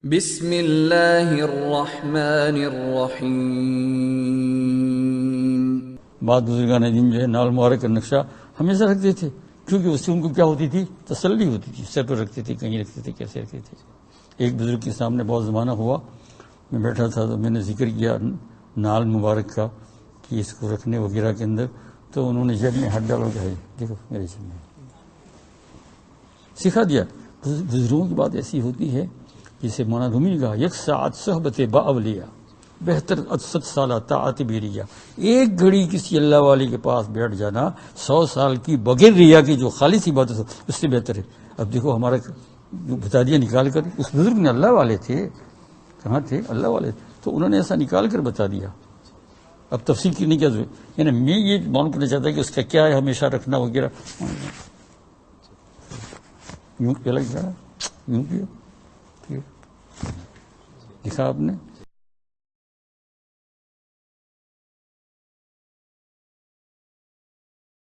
بسم اللہ الرحمن الرحیم۔ بعض بزرگان دین جو ہے نال مبارک کا نقشہ ہمیشہ رکھتے تھے، کیونکہ اس سے ان کو کیا ہوتی تھی؟ تسلی ہوتی تھی۔ سر پر رکھتے تھے، کہیں رکھتے تھے، کیسے رکھتے تھے۔ ایک بزرگ کے سامنے بہت زمانہ ہوا، میں بیٹھا تھا تو میں نے ذکر کیا نال مبارک کا کہ اس کو رکھنے وغیرہ کے اندر، تو انہوں نے جیب میں ہاتھ ڈالا کہ دیکھو میرے جیب میں سکھا دیا۔ بزرگوں کی بات ایسی ہوتی ہے جسے مولانا رومی نے کہا، یک ساعت صحبت با اولیاء بہتر 60 سالہ طاعت بھی ریا۔ ایک گھڑی کسی اللہ والے کے پاس بیٹھ جانا 100 سال کی بغیر ریا کی جو خالص ہی بات ہے اس سے بہتر ہے۔ اب دیکھو ہمارا بتا دیا نکال کر، اس بزرگ نے اللہ والے تھے، کہاں تھے؟ اللہ والے تھے، تو انہوں نے ایسا نکال کر بتا دیا۔ اب تفصیل کی نہیں کیا ضرورت، یعنی میں یہ معلوم کرنا چاہتا کہ اس کا کیا ہے ہمیشہ رکھنا وغیرہ۔ یوں پہلا کیا یوں کیا لکھا آپ نے۔